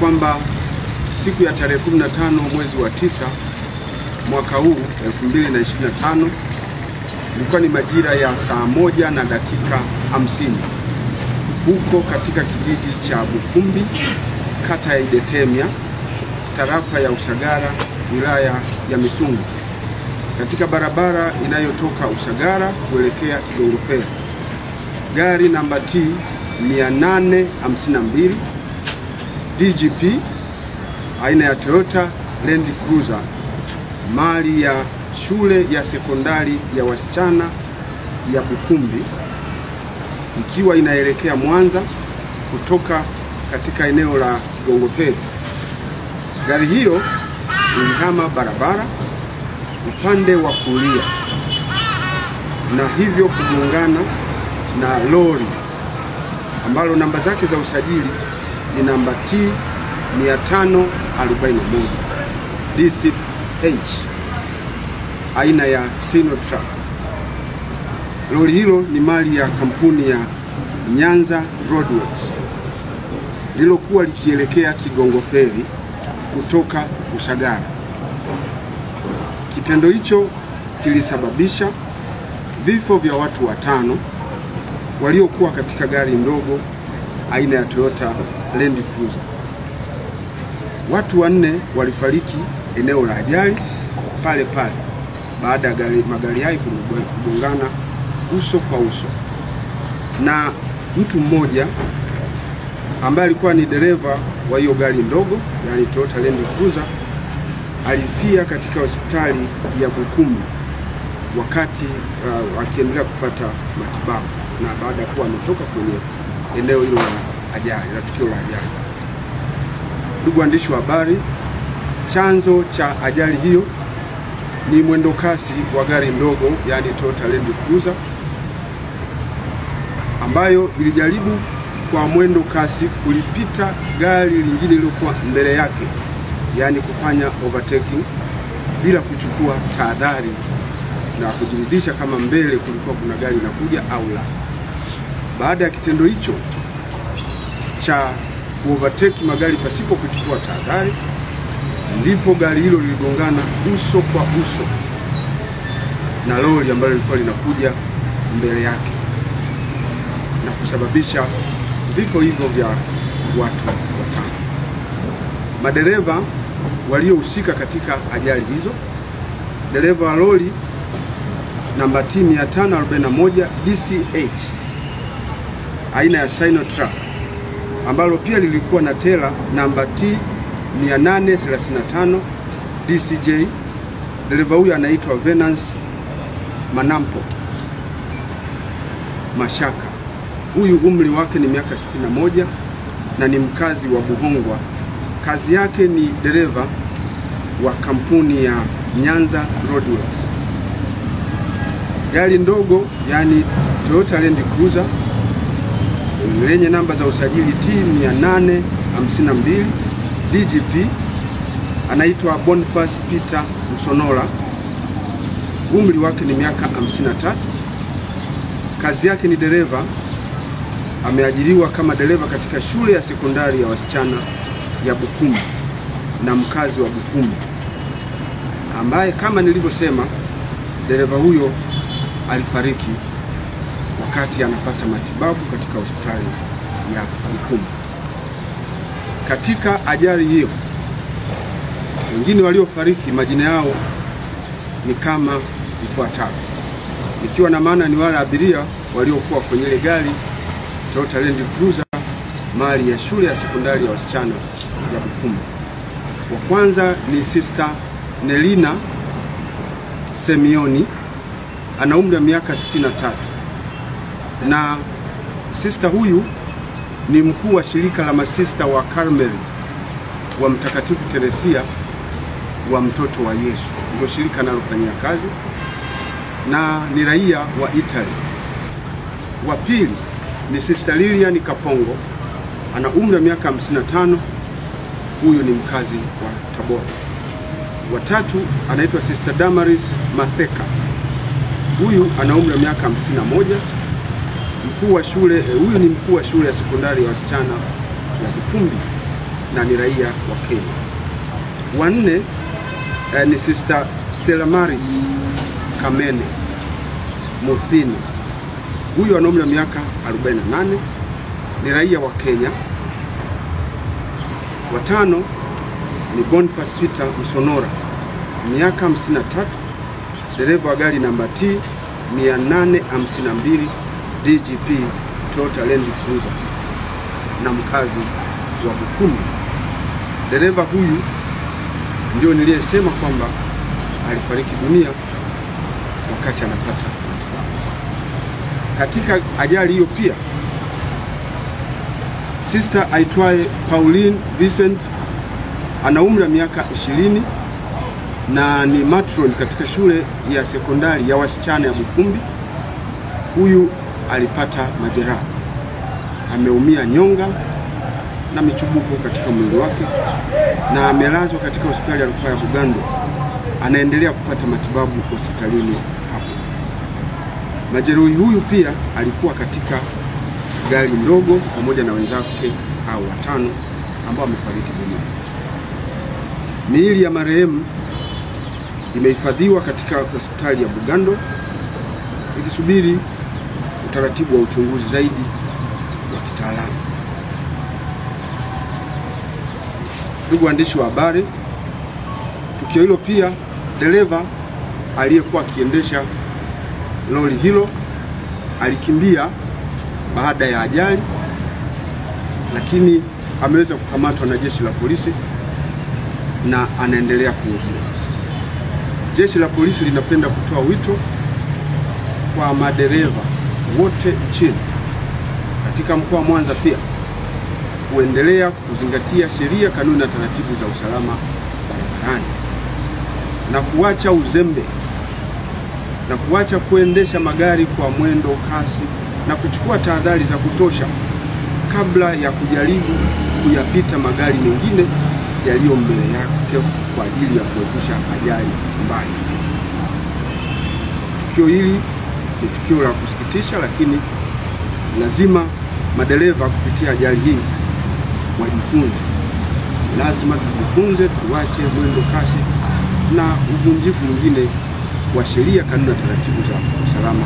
kwamba siku ya tarehe 15 mwezi wa 9 mwaka huu 2025 ilikuwa ni majira ya saa 1:50 huko katika kijiji cha Bukumbi, kata ya Idetemya, tarafa ya Usagara, wilaya ya Misungu, katika barabara inayotoka Usagara kuelekea Kigongo Ferry. Gari namba T 852 DGP aina ya Toyota Land Cruiser, mali ya shule ya sekondari ya wasichana ya Bukumbi, ikiwa inaelekea Mwanza kutoka katika eneo la Kigongo Ferry. Gari hiyo ilihama barabara upande wa kulia na hivyo kugongana na lori ambalo namba zake za usajili ni namba T 541 DCH aina ya Sinotruk. Lori hilo ni mali ya kampuni ya Nyanza Roadworks lilokuwa likielekea Kigongo Ferry kutoka Usagara. Kitendo hicho kilisababisha vifo vya watu 5 waliokuwa katika gari ndogo aina ya Toyota Land Cruiser. Watu 4 walifariki eneo la ajali pale pale baada ya magari hayo kugongana uso kwa uso, na mtu mmoja ambaye alikuwa ni dereva wa hiyo gari ndogo, yani Toyota Land Cruiser, alifia katika hospitali ya Bukumbi wakati akiendelea kupata matibabu, na baada ya kuwa ametoka kwenye eneo hilo la ajali, la tukio la ajali. Ndugu waandishi wa habari, chanzo cha ajali hiyo ni mwendo kasi wa gari ndogo, yani Toyota Land Cruiser, ambayo ilijaribu kwa mwendo kasi kulipita gari lingine lilokuwa mbele yake, yani kufanya overtaking bila kuchukua tahadhari na kujiridhisha kama mbele kulikuwa kuna gari linakuja au la. Baada ya kitendo hicho cha kuovertake magari pasipo kuchukua tahadhari, ndipo gari hilo liligongana uso kwa uso na lori ambalo lilikuwa linakuja mbele yake na kusababisha vifo hivyo vya watu 5. Madereva waliohusika katika ajali hizo: dereva wa lori namba T 541 DCH aina ya Sinotruk, ambalo pia lilikuwa na tela namba T 835 DCJ. Dereva huyu anaitwa Venance Manampo Mashaka. Huyu umri wake ni miaka 61 na ni mkazi wa Buhongwa. Kazi yake ni dereva wa kampuni ya Nyanza Roadworks. Gari ndogo, yani Toyota Land Cruiser lenye namba za usajili T 852 DGP, anaitwa Boniface Peter Msonola. Umri wake ni miaka 53. Kazi yake ni dereva. Ameajiriwa kama dereva katika shule ya sekondari ya wasichana ya Bukumbi na mkazi wa Bukumbi, ambaye kama nilivyosema, dereva huyo alifariki wakati anapata matibabu katika hospitali ya Bukumbi. Katika ajali hiyo, wengine waliofariki majina yao ni kama ifuatavyo, ikiwa na maana ni wale abiria waliokuwa kwenye ile gari Toyota Land Cruiser mali ya shule ya sekondari ya wasichana ya Bukumbi. Wa kwanza ni Sister Nelina Semioni, ana umri wa miaka 63, na sister huyu ni mkuu wa shirika la masista wa Carmel wa Mtakatifu Teresia wa Mtoto wa Yesu, ndio shirika analofanyia kazi, na ni raia wa Italy. Wa pili ni Sister Lilian Kapongo, ana umri wa miaka 55, huyu ni mkazi wa Tabora. Wa tatu anaitwa Sister Damaris Matheka, huyu ana umri wa miaka 51, mkuu wa shule, huyu ni mkuu wa shule ya sekondari ya wasichana ya Bukumbi. na ni raia wa Kenya. Wa nne ni Sister Stella Maris Kamene Muthini. Huyu ana umri wa miaka 48, ni raia wa Kenya. Wa tano ni Boniface Peter Msonora, miaka 53, dereva wa gari namba T 852 DGP Toyota Land Cruiser na mkazi wa Bukumbi. Dereva huyu ndio niliyesema kwamba alifariki dunia wakati anapata matibabu. Katika ajali hiyo pia sister aitwaye Pauline Vincent ana umri wa miaka 20 na ni matron katika shule ya sekondari ya wasichana ya Bukumbi. Huyu alipata majeraha, ameumia nyonga na michubuko katika mwili wake na amelazwa katika hospitali ya rufaa ya Bugando. Anaendelea kupata matibabu hospitalini hapo. Majeruhi huyu pia alikuwa katika gari ndogo pamoja na wenzake hao watano ambao wamefariki dunia. Miili ya marehemu imehifadhiwa katika hospitali ya Bugando ikisubiri utaratibu wa uchunguzi zaidi wa kitaalamu. Ndugu waandishi wa habari, tukio hilo pia dereva aliyekuwa akiendesha lori hilo alikimbia baada ya ajali, lakini ameweza kukamatwa na jeshi la polisi na anaendelea kuhojiwa. Jeshi la polisi linapenda kutoa wito kwa madereva wote nchini katika mkoa wa Mwanza pia kuendelea kuzingatia sheria, kanuni na taratibu za usalama barabarani na kuacha uzembe na kuacha kuendesha magari kwa mwendo kasi na kuchukua tahadhari za kutosha kabla ya kujaribu kuyapita magari mengine yaliyo mbele yake kwa ajili ya kuepusha ajali mbaya. Tukio hili ni tukio la kusikitisha, lakini lazima madereva kupitia ajali hii wajifunze. Lazima tujifunze, tuache mwendo kasi na uvunjifu mwingine wa sheria, kanuni na taratibu za usalama